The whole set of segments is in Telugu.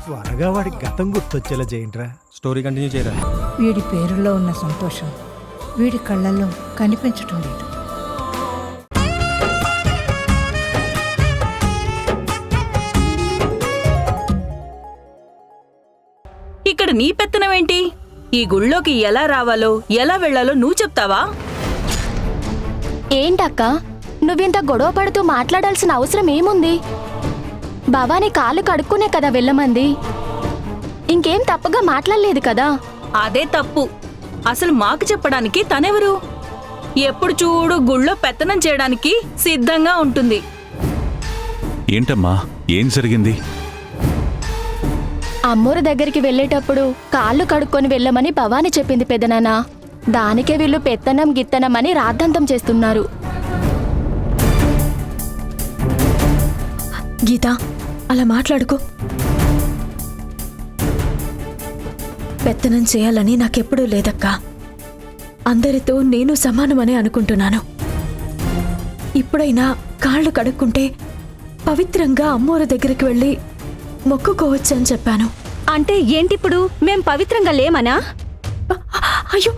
త్వరగా వాడి గతం గుర్తొచ్చేలా చేయండిరా. స్టోరీ కంటిన్యూ చేయరా. వీడి పేరులో ఉన్న సంతోషం వీడి కళ్ళల్లో కనిపించటం లేదు. ఇక్కడ నీ పెత్తనమేంటి? ఈ గుళ్ళోకి ఎలా రావాలో ఎలా వెళ్లాలో నువ్వు చెప్తావా? ఏంటక్క, నువ్వింత గొడవ పడుతూ మాట్లాడాల్సిన అవసరం ఏముంది? భవానీ కాళ్ళు కడుక్కునే కదా వెళ్ళమంది. ఇంకేం తప్పుగా మాట్లాడలేదు కదా. అదే తప్పు. అసలు మాకు చెప్పడానికి తనెవరు? ఎప్పుడు చూడు గుళ్ళో పెత్తనం చేయడానికి సిద్ధంగా ఉంటుంది. ఏంటమ్మా, ఏం జరిగింది? అమ్మోరు దగ్గరికి వెళ్ళేటప్పుడు కాళ్ళు కడుక్కొని వెళ్ళమని భవానీ చెప్పింది పెదనాన్న. దానికే వీళ్ళు పెత్తనం గిత్తనం అని రాద్ధాంతం చేస్తున్నారు. గీత, అలా మాట్లాడుకో. పెత్తనం చేయాలని నాకెప్పుడూ లేదక్కా. అందరితో నేను సమానమనే అనుకుంటున్నాను. ఇప్పుడైనా కాళ్ళు కడుక్కుంటే పవిత్రంగా అమ్మోరు దగ్గరికి వెళ్ళి మొక్కుకోవచ్చని చెప్పాను. అంటే ఏంటిప్పుడు మేం పవిత్రంగా లేమనా? అయ్యో,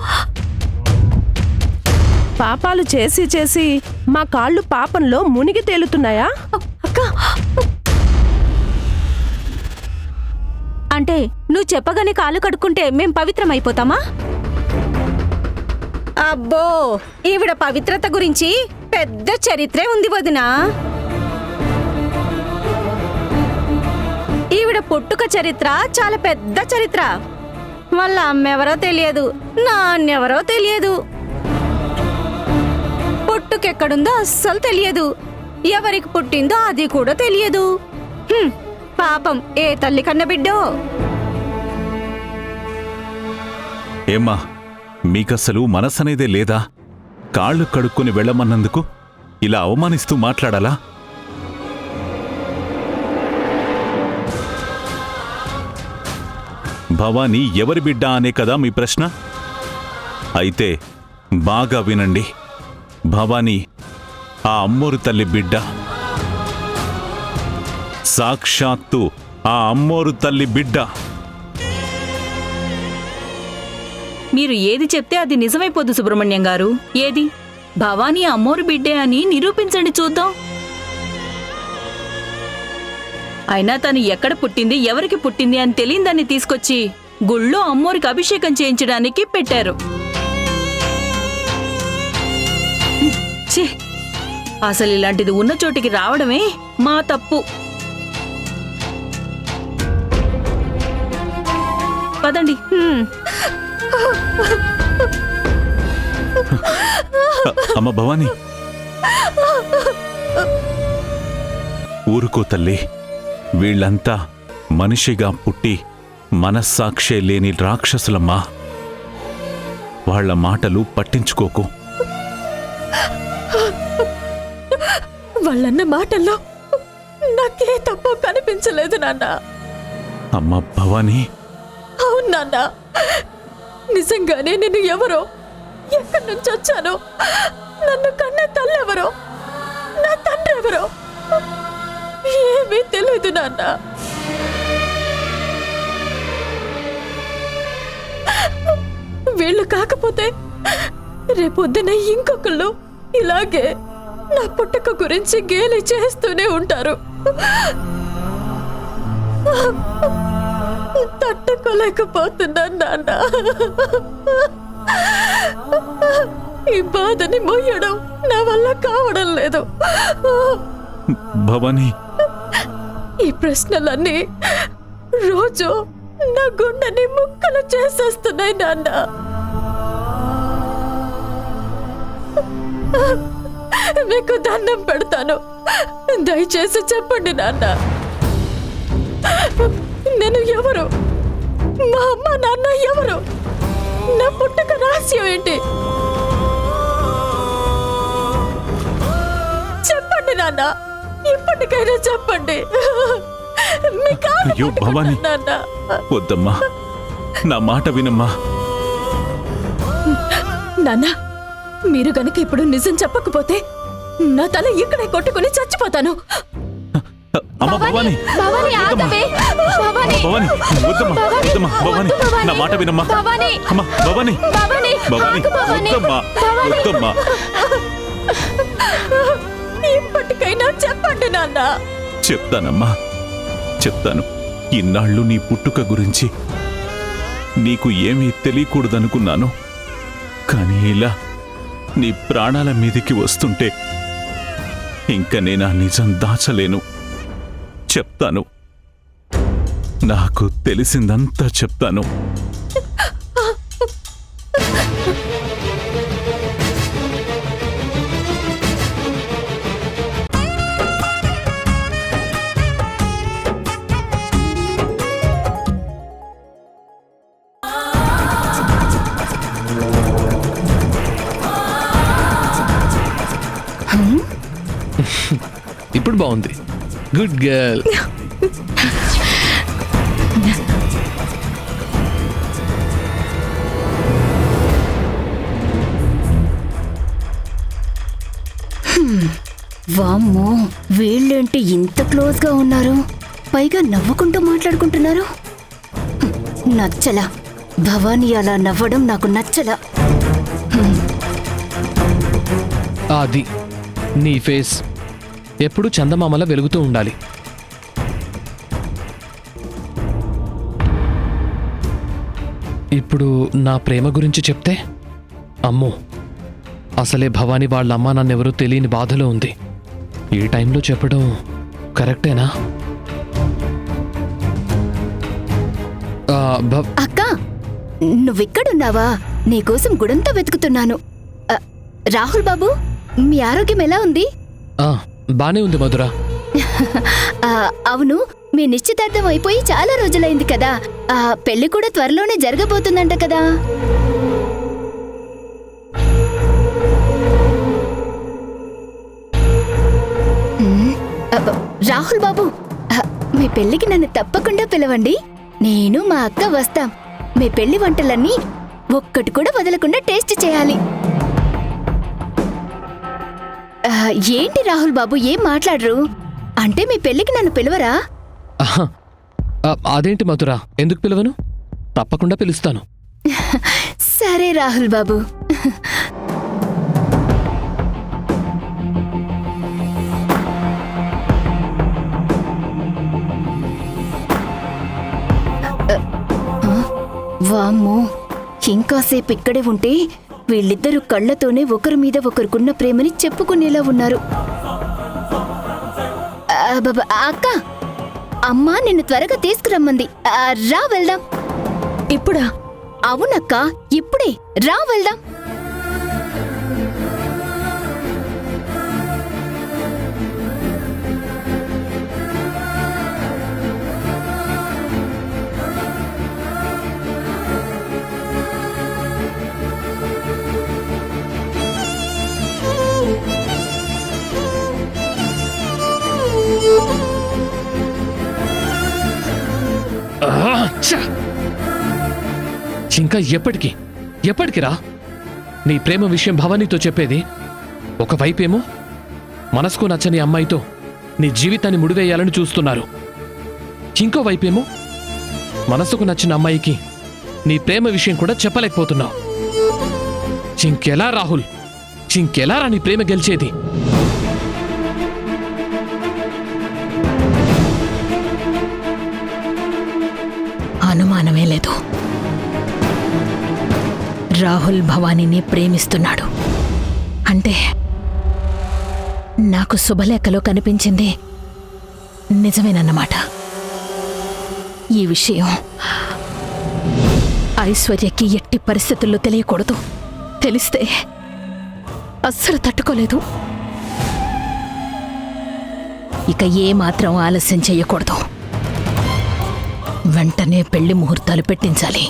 పాపాలు చేసి చేసి మా కాళ్ళు పాపంలో మునిగి తేలుతున్నాయా? అక్క, అంటే నువ్వు చెప్పగానే కాళ్ళు కడుక్కుంటే మేం పవిత్రమైపోతామా? అబ్బో, ఈవిడ పవిత్రత గురించి పెద్ద చరిత్రే ఉంది వదినా. ఈవిడ పుట్టుక చరిత్ర చాలా పెద్ద చరిత్ర. వాళ్ళ అమ్మెవరో తెలియదు, నాన్నెవరో తెలియదు, పుట్టుకెక్కడుందో అస్సలు తెలియదు, ఎవరికి పుట్టిందో అది కూడా తెలియదు. పాపం, ఏ తల్లి కన్న బిడ్డో. ఏమ్మా, మీకసలు మనసనేదే లేదా? కాళ్ళు కడుక్కొని వెళ్ళమన్నందుకు ఇలా అవమానిస్తూ మాట్లాడాలా? భవానీ ఎవరి బిడ్డ అనే కదా మీ ప్రశ్న? అయితే బాగా వినండి. భవానీ ఆ అమ్మోరు తల్లి బిడ్డ. సాక్షాత్తు ఆ అమ్మోరు తల్లి బిడ్డ. మీరు ఏది చెప్తే అది నిజమైపోదు సుబ్రహ్మణ్యం గారు. ఏది? భవానీ అమ్మోరు బిడ్డే అని నిరూపించండి చూద్దాం. అయినా తను ఎక్కడ పుట్టింది, ఎవరికి పుట్టింది అని తెలియదాన్ని తీసుకొచ్చి గుళ్ళో అమ్మోరికి అభిషేకం చేయించడానికి పెట్టారు. ఛీ, అసలు ఇలాంటిది ఉన్న చోటికి రావడమే మా తప్పు. పదండి. అమ్మ భవానీ, ఊరుకో తల్లి. వీళ్లంతా మనిషిగా పుట్టి మనస్సాక్షే లేని రాక్షసులమ్మా. వాళ్ల మాటలు పట్టించుకోకు. వాళ్ళన్న మాటల్లో నాకే తప్పు కనిపించలేదు నాన్న. అమ్మ భవానీ. అవును నాన్న, నిజంగానే నేను ఎవరో, ఎక్కడి నుంచి వచ్చానో, నన్ను కన్న తల్లెవరో, నా తండ్రి ఎవరో ఏమీ తెలియదు నాన్న. వీళ్ళు కాకపోతే రేపొద్దున ఇంకొకళ్ళు ఇలాగే నా పుట్టుక గురించి గేలి చేస్తూనే ఉంటారు. తట్టుకోలేకపోతున్నాను నాన్న. ఈ బాధని మోయడం నా వల్ల కావడం లేదు. భవానీ, ఈ ప్రశ్నలన్నీ రోజు నా గుండెని ముక్కలు చేసేస్తున్నాయి నాన్న. మీకు దండం పెడతాను, దయచేసి చెప్పండి నాన్న. నేను ఎవరు? మా అమ్మ నాన్న ఎవరు? నా పుట్టుక రహస్యం ఏంటి? చెప్పండి నాన్న, ఇప్పటికైనా చెప్పండి. అయ్యో భవానీ, వద్దమ్మా, నా మాట వినమ్మా. నాన్న, మీరు గనక ఇప్పుడు నిజం చెప్పకపోతే నా తల ఇక్కడే కొట్టుకుని చచ్చిపోతాను. అమ్మ భవానీ, భవానీ ఆగవే. భవానీ భవాని వద్దమ్మా వద్దమ్మా భవాని నా మాట వినమ్మా అమ్మా భవాని భవాని వద్దమ్మా వద్దమ్మా ఇప్పటికైనా చెప్పండి నాన్న. చెప్తానమ్మా చెప్తాను. ఇన్నాళ్ళు నీ పుట్టుక గురించి నీకు ఏమీ తెలియకూడదనుకున్నాను. కానీ ఇలా నీ ప్రాణాల మీదికి వస్తుంటే ఇంక నేనా నిజం దాచలేను. చెప్తాను, నాకు తెలిసిందంతా చెప్తాను. ఇప్పుడు బాగుంది. Good girl. వామ్మో, వీళ్ళేంటి ఇంత క్లోజ్ గా ఉన్నారు? పైగా నవ్వుకుంటూ మాట్లాడుకుంటున్నారు. నచ్చలా. భవానీ అలా నవ్వడం నాకు నచ్చలా. అది నీ ఫేస్ ఎప్పుడు చందమామల వెలుగుతూ ఉండాలి. ఇప్పుడు నా ప్రేమ గురించి చెప్తే అమ్మో, అసలే భవానీ వాళ్ళ అమ్మ నన్నెవరూ తెలియని బాధలో ఉంది. ఈ టైంలో చెప్పడం కరెక్టేనా? అక్క, నువ్విక్కడున్నావా? నీకోసం గుడంతా వెతుకుతున్నాను. రాహుల్ బాబు, మీ ఆరోగ్యం ఎలా ఉంది? బానే ఉంది మధుర. అవును, మీ నిశ్చితార్థం అయిపోయి చాలా రోజులైంది కదా. పెళ్లి కూడా త్వరలోనే జరగబోతుందంట కదా. రాహుల్ బాబు, మీ పెళ్లికి నన్ను తప్పకుండా పిలవండి. నేను మా అక్క వస్తాం. మీ పెళ్లి వంటలన్నీ ఒక్కటి కూడా వదలకుండా టేస్ట్ చేయాలి. ఏంటి రాహుల్ బాబు, ఏం మాట్లాడరు? అంటే మీ పెళ్లికి నన్ను పిలవరా? అదేంటి మధుర, ఎందుకు పిలవను? తప్పకుండా పిలుస్తాను. సరే రాహుల్ బాబు. వామ్మో, ఇంకాసేపు ఇక్కడే ఉంటే వీళ్ళిద్దరూ కళ్లతోనే ఒకరి మీద ఒకరికున్న ప్రేమని చెప్పుకునేలా ఉన్నారు. అక్క, అమ్మా నిన్ను త్వరగా తీసుకురమ్మంది. రా వెళ్దాం. ఇప్పుడా? అవునక్క, ఇప్పుడే రా వెళ్దాం. ఇంకా ఎప్పటికి రా నీ ప్రేమ విషయం భవానీతో చెప్పేది? ఒకవైపేమో మనసుకు నచ్చని అమ్మాయితో నీ జీవితాన్ని ముడివేయాలని చూస్తున్నారు. ఇంకోవైపేమో మనసుకు నచ్చిన అమ్మాయికి నీ ప్రేమ విషయం కూడా చెప్పలేకపోతున్నావు. ఇంకెలా రాహుల్, ఇంకెలా రా నీ ప్రేమ గెలిచేది? అనుమానమే లేదు, రాహుల్ భవానీని ప్రేమిస్తున్నాడు. అంటే నాకు శుభలేఖలో కనిపించింది నిజమేనన్నమాట. ఈ విషయం ఐశ్వర్యకి ఎట్టి పరిస్థితుల్లో తెలియకూడదు. తెలిస్తే అస్సలు తట్టుకోలేదు. ఇక ఏమాత్రం ఆలస్యం చెయ్యకూడదు. వెంటనే పెళ్లి ముహూర్తాలు పెట్టించాలి.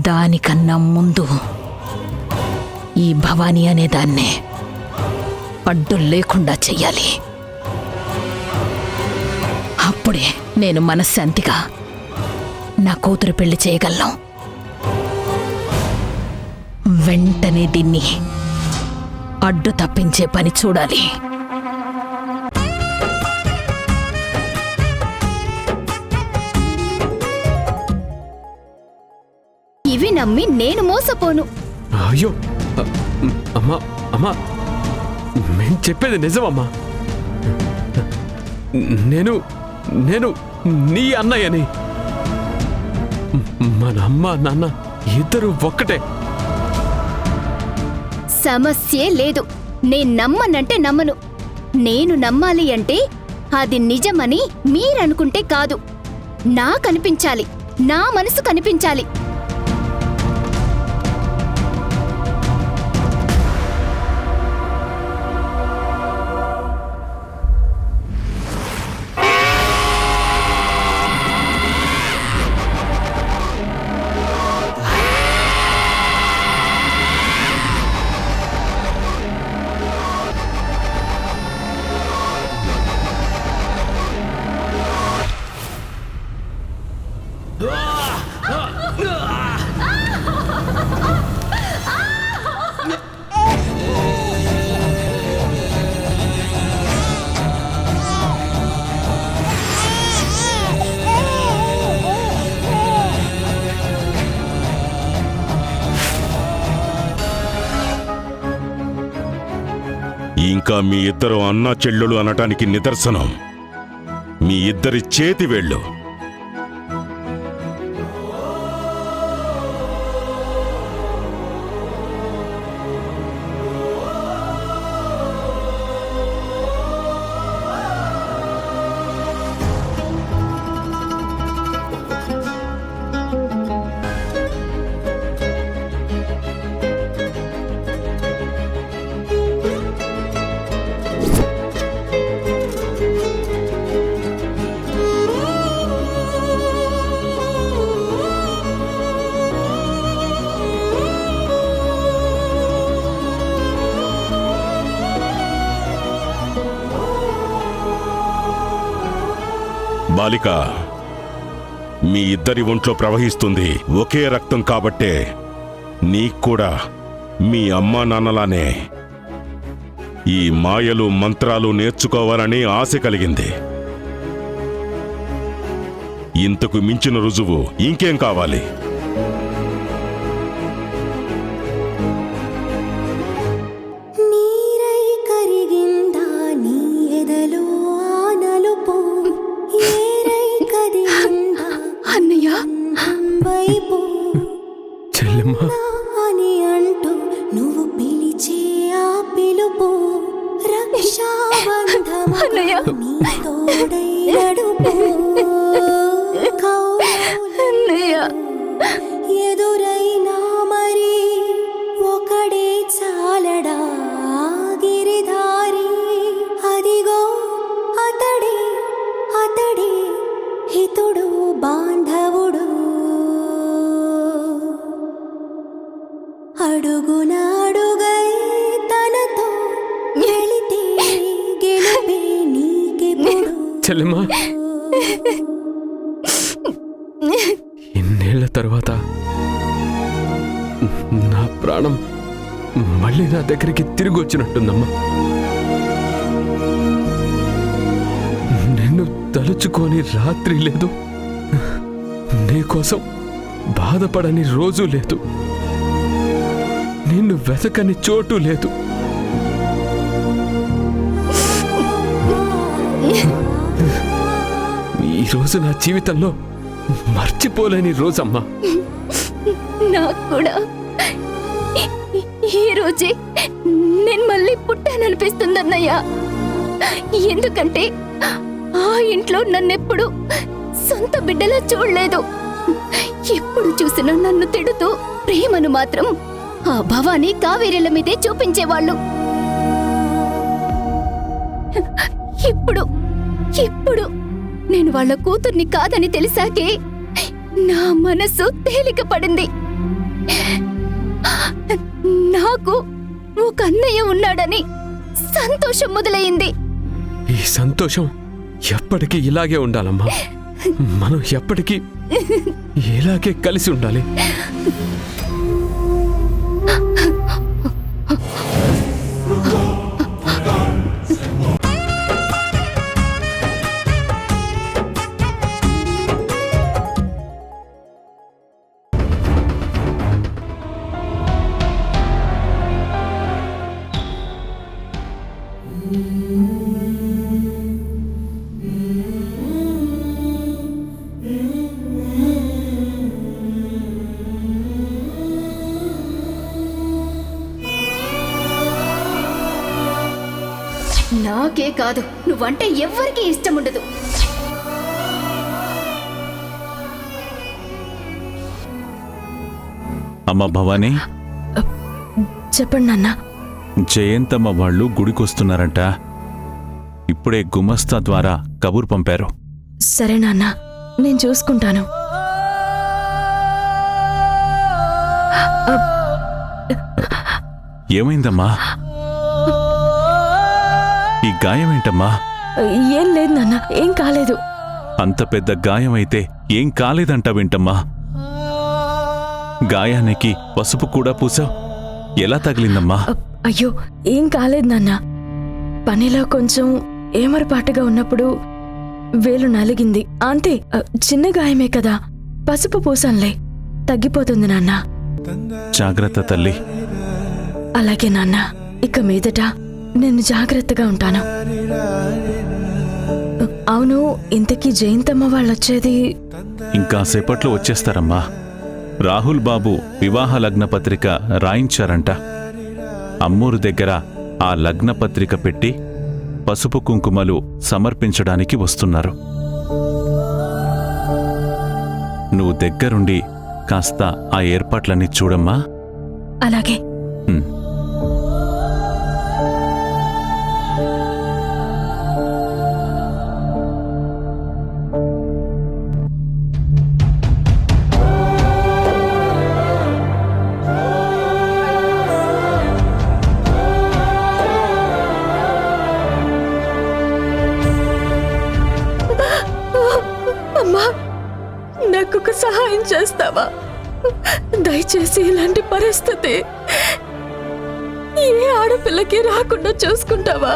దానికన్నా ముందు ఈ భవానీ అనే దాన్నే అడ్డు లేకుండా చెయ్యాలి. అప్పుడే నేను మనశ్శాంతిగా నా కూతురు పెళ్లి చేయగలను. వెంటనే దీన్ని అడ్డు తప్పించే పని చూడాలి. ఇవి నమ్మి నేను మోసపోను. అయ్యో అమ్మా అమ్మా, మేం చెప్పేది నిజమమ్మా. నేను నేను నీ అన్నయ్యని. మన అమ్మ నాన్న ఇద్దరు ఒక్కటే. సమస్యే లేదు. నేను నమ్మనంటే నమ్మను. నేను నమ్మాలి అంటే అది నిజమని మీరనుకుంటే కాదు, నాకనిపించాలి, నా మనసు కనిపించాలి. ఇంకా మీ ఇద్దరు అన్నా చెల్లెలు అనటానికి నిదర్శనం మీ ఇద్దరి చేతి వేళ్ళు. బాలిక, మీ ఇద్దరి ఒంట్లో ప్రవహిస్తుంది ఒకే రక్తం కాబట్టే నీక్కూడా మీ అమ్మా నాన్నలానే ఈ మాయలు మంత్రాలు నేర్చుకోవాలని ఆశ కలిగింది. ఇంతకు మించిన రుజువు ఇంకేం కావాలి? ఎదురైనా మరి ఒకడే చాలడా గిరిధారి, అదిగో అతడే అతడే హితుడు బాంధవుడు, అడుగునాడుగై తనతో వెళితే గెలుపే నీకెప్పుడు. చెల్లెమ్మా, ఇన్నేళ్ల తర్వాత నా ప్రాణం మళ్ళీ నా దగ్గరికి తిరిగి వచ్చినట్టుందమ్మా. నిన్ను తలుచుకొని రాత్రి లేదు, నీకోసం బాధపడని రోజు లేదు, నిన్ను వెతకని చోటు లేదు. ఈ రోజు నా జీవితంలో మర్చిపోలేని రోజమ్మా. నాకు కూడా ఈ రోజే నేను మళ్ళీ పుట్టాననిపిస్తుందన్నయ్య. ఎందుకంటే ఆ ఇంట్లో నన్నెప్పుడు సొంత బిడ్డలా చూడలేదు. ఎప్పుడు చూసినా నన్ను తిడుతూ ప్రేమను మాత్రం ఆ భవానీ కావేరీల మీదే చూపించేవాళ్ళు. ఇప్పుడు ఇప్పుడు నేను వాళ్ళ కూతుర్ని కాదని తెలిసాకే నా మనసు తేలిక పడింది. నాకు ఒక అన్నయ్య ఉన్నాడని సంతోషం మొదలైంది. ఈ సంతోషం ఎప్పటికీ ఇలాగే ఉండాలమ్మా. మనం ఎప్పటికీ ఇలాగే కలిసి ఉండాలి. కాదు, నువ్వంటే ఎవ్వరికీ ఇష్టం ఉండదు. అమ్మ భవానీ, చెప్పండి నాన్న. జయంతమ్మ వాళ్ళు గుడికొస్తున్నారంట. ఇప్పుడే గుమస్తా ద్వారా కబూర్ పంపారు. సరే నాన్న, నేను చూసుకుంటాను. ఏమైందమ్మా? ఈ గాయమేంటమ్మా? ఏం లేదు నాన్న, ఏం కాలేదు. అంత పెద్ద గాయమైతే ఏం కాలేదంటావేంటమ్మా? గాయానికి పసుపు కూడా పూసావు, ఎలా తగిలిందమ్మా? అయ్యో, ఏం కాలేదు నాన్న. పనిలో కొంచెం ఏమరపాటుగా ఉన్నప్పుడు వేలు నలిగింది అంతే. చిన్న గాయమే కదా, పసుపు పూసంలే, తగ్గిపోతుంది నాన్న. జాగ్రత్త తల్లి. అలాగే నాన్న, ఇక మీదట నేను జాగ్రత్తగా ఉంటాను. అవును, ఇంతకీ జయంతమ్మ వాళ్ళొచ్చేది? ఇంకా సేపట్లో వచ్చేస్తారమ్మా. రాహుల్ బాబు వివాహ లగ్నపత్రిక రాయించారంట. అమ్మూరు దగ్గర ఆ లగ్నపత్రిక పెట్టి పసుపు కుంకుమలు సమర్పించడానికి వస్తున్నారు. నువ్వు దగ్గరుండి కాస్త ఆ ఏర్పాట్లన్నీ చూడమ్మా. అలాగే. అమ్మా, నాకొక సహాయం చేస్తావా? దయచేసి ఇలాంటి పరిస్థితి ఏ ఆడపిల్లకి రాకుండా చూసుకుంటావా?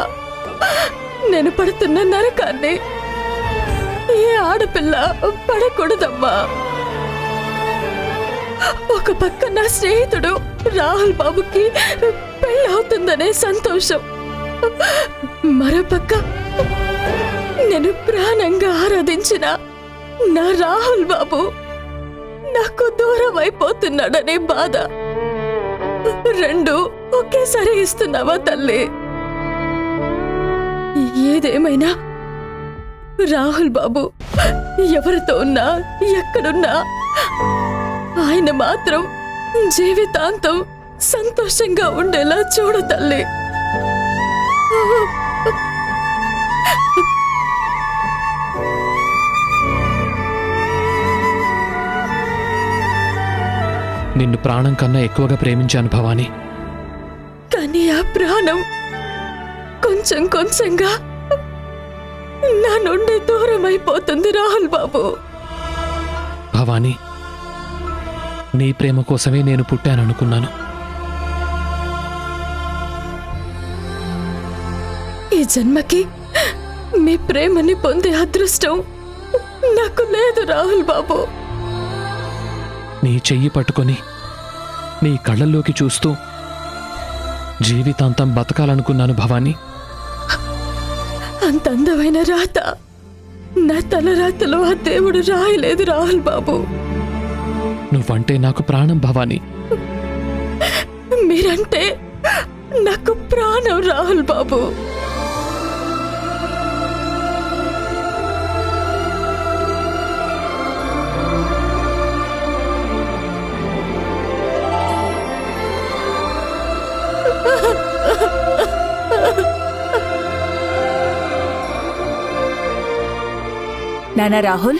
నేను పడుతున్న నరకాన్ని ఏ ఆడపిల్ల పడకూడదమ్మా. ఒక పక్క నా స్నేహితుడు రాహుల్ బాబుకి పెళ్ళవుతుందనే సంతోషం, మరోపక్క నేను ప్రాణంగా ఆరాధించిన నా రాహుల్ బాబు నాకు దూరం అయిపోతున్నాడనే బాధ. రెండు ఒకేసారి ఇస్తున్నావా తల్లి? ఏదేమైనా రాహుల్ బాబు ఎవరితో ఉన్నా, ఎక్కడున్నా, ఆయన మాత్రం జీవితాంతం సంతోషంగా ఉండేలా చూడు తల్లి. నిన్ను ప్రాణం కన్నా ఎక్కువగా ప్రేమించాను భవానీ. కానీ ఆ ప్రాణం కొంచెం కొంచెంగా నా నుండి దూరం అయిపోతుంది రాహుల్ బాబు. భవానీ, నీ ప్రేమ కోసమే నేను పుట్టాననుకున్నాను. ఈ జన్మకి మీ ప్రేమని పొందే అదృష్టం నాకు లేదు రాహుల్ బాబు. నీ చెయ్యి పట్టుకొని నీ కళ్ళల్లోకి చూస్తూ జీవితాంతం బతకాలనుకున్నాను భవానీ. అంత అందమైన రాత నా తలరాతలో ఆ దేవుడు రాయలేదు రాహుల్ బాబు. నువ్వంటే నాకు ప్రాణం భవానీ. మీరంటే నాకు ప్రాణం రాహుల్ బాబు. నానా రాహుల్,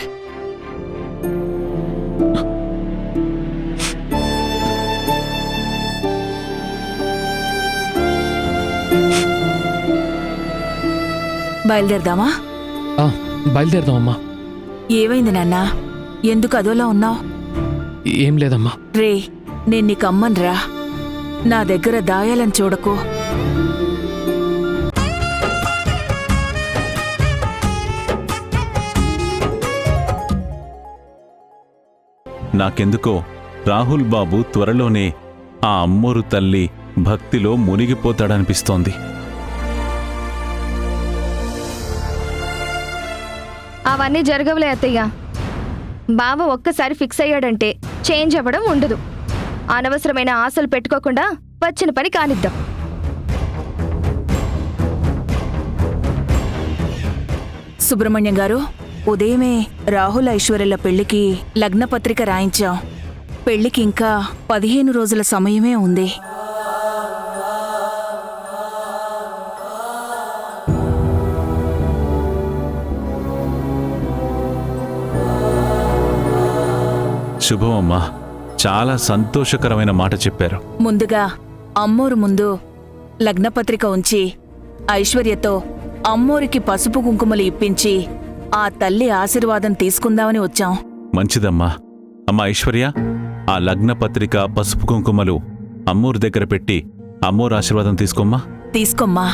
బయలుదేరదామా? బయలుదేరదామమ్మా. ఏమైంది నాన్నా, ఎందుకు అదోలా ఉన్నావు? ఏం లేదమ్మా. రే, నేను నీకు అమ్మన్రా, నా దగ్గర దాయాలని చూడకు. నాకెందుకో రాహుల్ బాబు త్వరలోనే ఆ అమ్మోరు తల్లి భక్తిలో మునిగిపోతాడనిపిస్తోంది. అవన్నీ జరగవులే అత్తయ్య. బావ ఒక్కసారి ఫిక్స్ అయ్యాడంటే చేంజ్ అవ్వడం ఉండదు. అనవసరమైన ఆశలు పెట్టుకోకుండా వచ్చిన పని కానిద్దాం. సుబ్రహ్మణ్యం గారు, ఉదయమే రాహుల్ ఐశ్వర్యల పెళ్లికి లగ్నపత్రిక రాయించాం. పెళ్లికి ఇంకా 15 రోజుల సమయమే ఉంది. శుభం అమ్మా, చాలా సంతోషకరమైన మాట చెప్పారు. ముందుగా అమ్మోరు ముందు లగ్నపత్రిక ఉంచి ఐశ్వర్యతో అమ్మోరికి పసుపు కుంకుమలు ఇప్పించి ఆ తల్లి ఆశీర్వాదం తీసుకుందామని వచ్చాం. మంచిదమ్మా. అమ్మా ఐశ్వర్య, ఆ లగ్న పత్రిక పసుపు కుంకుమలు అమ్మోరు దగ్గర పెట్టి అమ్మోరు ఆశీర్వాదం తీసుకోమ్మా. తీసుకోమ్మా.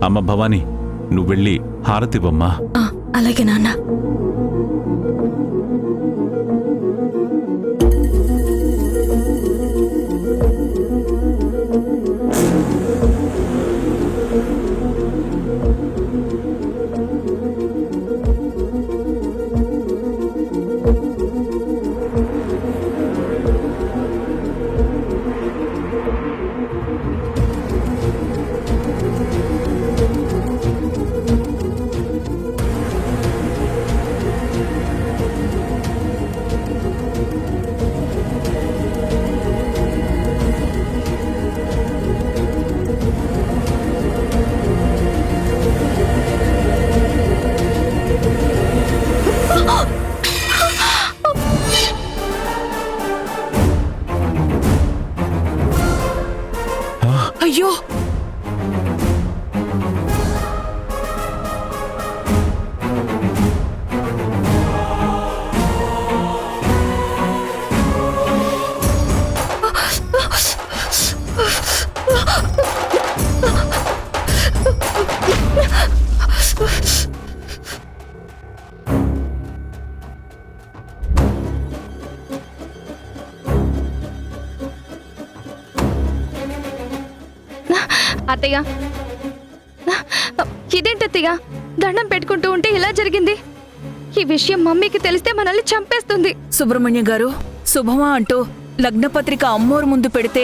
అమ్మ భవానీ, నువ్వు వెళ్ళి హారతివ్వమ్మా. అలాగే నాన్న. అయ్యో, అత్తయ్య, ఇదేంటత్తయ్య, దండం పెట్టుకుంటూ ఉంటే ఇలా జరిగింది? ఈ విషయం మమ్మీకి తెలిస్తే మనల్ని చంపేస్తుంది. సుబ్రహ్మణ్యం గారు, శుభమా అంటూ లగ్నపత్రిక అమ్మోరు ముందు పెడితే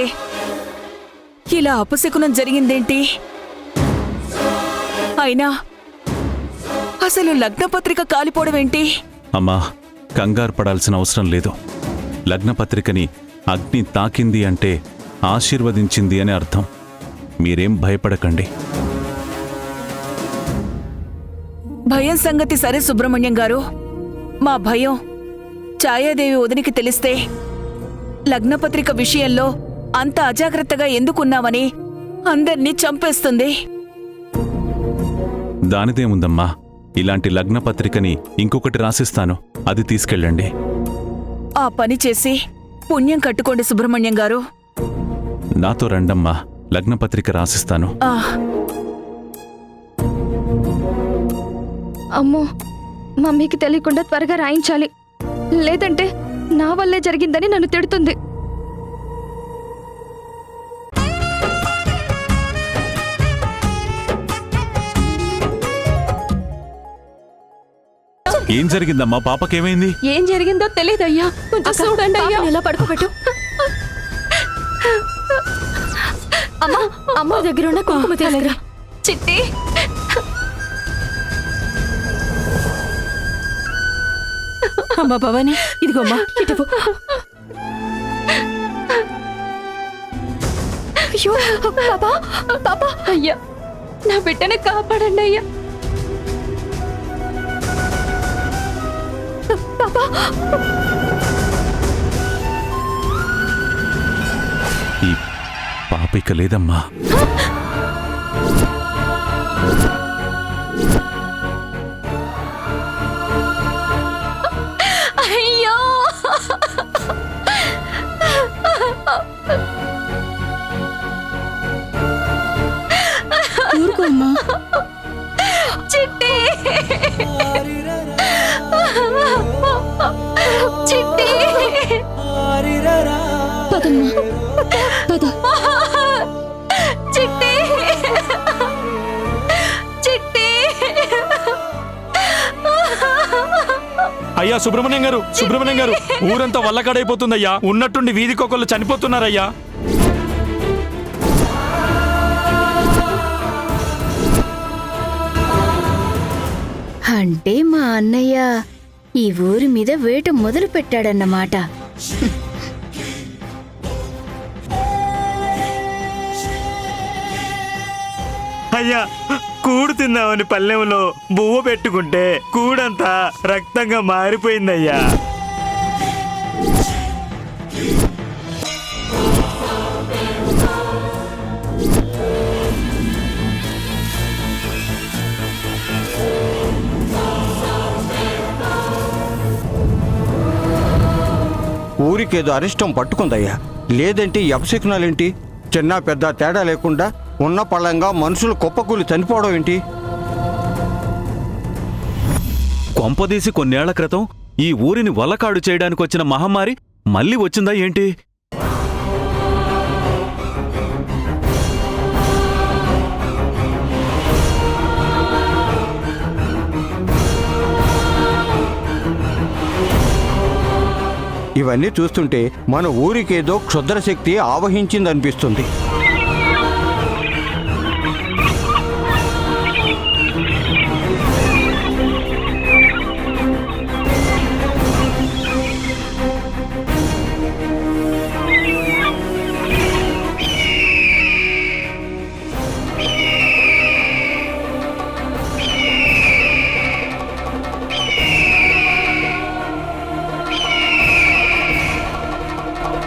ఇలా అపశకునం జరిగిందేంటి? అయినా అసలు లగ్నపత్రిక కాలిపోవడం ఏంటి? అమ్మా, కంగారు పడాల్సిన అవసరం లేదు. లగ్నపత్రికని అగ్ని తాకింది అంటే ఆశీర్వదించింది అని అర్థం. మీరేం భయపడకండి. భయం సంగతి సరే సుబ్రహ్మణ్యం గారు, మా భయం ఛాయాదేవి వదినికి తెలిస్తే లగ్నపత్రిక విషయంలో అంత అజాగ్రత్తగా ఎందుకున్నామని అందర్నీ చంపేస్తుంది. దానిదేముందమ్మా, ఇలాంటి లగ్నపత్రికని ఇంకొకటి రాసిస్తాను, అది తీసుకెళ్ళండి. ఆ పని చేసి పుణ్యం కట్టుకోండి సుబ్రహ్మణ్యం గారు. నాతో రండమ్మా, లగ్నపత్రిక రాసిస్తాను. అమ్మో, మమ్మీకి తెలియకుండా త్వరగా రాయించాలి, లేదంటే నా వల్లే జరిగిందని నన్ను తిడుతుంది. ఏం జరిగిందమ్మా? పాపకేమైంది? ఏం జరిగిందో తెలియదయ్యా, కొంచెం చూడండి అయ్యా. ఎలా పడుకోబెట్టు. అమ్మా, అమ్మ దగ్గర ఉన్న కుంకుమ తీసుకురా. చిట్టి, అమ్మా భవాని, ఇదిగోమ్మా, ఇటు. అయ్యో పాపా, పాపా, అయ్యా, నా బిడ్డని కాపాడండి అయ్యా. పాపా, ఈ పాప ఇక లేదమ్మా. అయ్యో, ఊరుకోమ్మా. చిట్టి, చిట్టి, పదమ్మా, పద. చిట్టి, చిట్టి. అయ్యా సుబ్రహ్మణ్యం గారు, సుబ్రహ్మణ్యం గారు, ఊరంతా వల్లకాడైపోతుందయ్యా. ఉన్నట్టుండి వీధికొకళ్ళు చనిపోతున్నారయ్యా. అంటే మా అన్నయ్య ఈ ఊరి మీద వేట మొదలు పెట్టాడన్నమాట. అయ్యా, కూడు తిందామని పల్లెంలో బువ్వ పెట్టుకుంటే కూడంతా రక్తంగా మారిపోయిందయ్యా. ఊరికేదో అరిష్టం పట్టుకుందయ్యా. లేదంటే అపశకునాలేంటి? చిన్న పెద్ద తేడా లేకుండా ఉన్న పళ్ళంగా మనుషులు కుప్పకూలి చనిపోవడం ఏంటి? కొంపదీసి కొన్నేళ్ల క్రితం ఈ ఊరిని వలకాడు చేయడానికి వచ్చిన మహమ్మారి మళ్ళీ వచ్చిందా ఏంటి? ఇవన్నీ చూస్తుంటే మన ఊరికేదో క్షుద్ర శక్తి ఆవహించిందనిపిస్తుంది.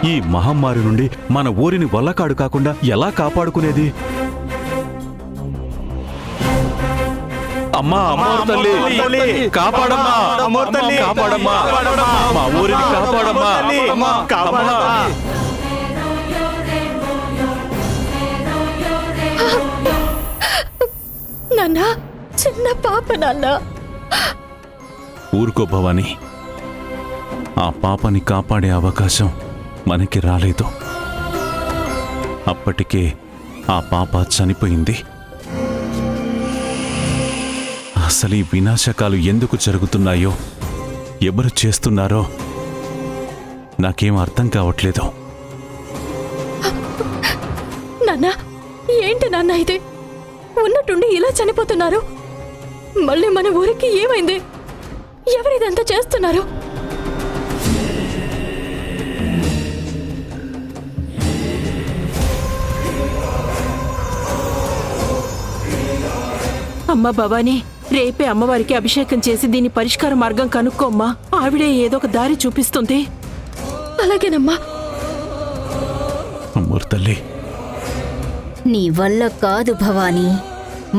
ఈ మహమ్మారి నుండి మన ఊరిని వల్లకాడు కాకుండా ఎలా కాపాడుకునేది? అమ్మా, అమ్మోరు తల్లి, కాపాడమ్మా, కాపాడమ్మా, మా ఊరిని కాపాడమ్మా, కాపాడమ్మా. నాన్న, చిన్న పాప నాన్న. ఊరుకో భవాని, ఆ పాపని కాపాడే అవకాశం మనకి రాలేదు. అప్పటికే ఆ పాప చనిపోయింది. అసలు ఈ వినాశకాలు ఎందుకు జరుగుతున్నాయో, ఎవరు చేస్తున్నారో నాకేం అర్థం కావట్లేదు. నాన్న, ఏంటి నాన్న ఇది? ఉన్నట్టుండి ఇలా చనిపోతున్నారు. మళ్ళీ మన ఊరికి ఏమైంది? ఎవరిదంతా చేస్తున్నారు? అమ్మా భవానీ, రేపే అమ్మవారికి అభిషేకం చేసి దీని పరిష్కార మార్గం కనుక్కోమ్మా. ఆవిడే ఏదో ఒక దారి చూపిస్తుంది. అలాగేనమ్మా. అమ్మోరు తల్లి, నీ వల్ల కాదు భవానీ.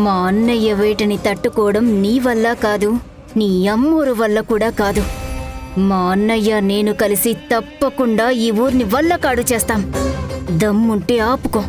మా అన్నయ్య వేటని తట్టుకోవడం నీ వల్ల కాదు, నీ అమ్మూరు వల్ల కూడా కాదు. మా అన్నయ్య నేను కలిసి తప్పకుండా ఈ ఊరిని వల్లకాడు చేస్తాం. దమ్ముంటే ఆపుకో.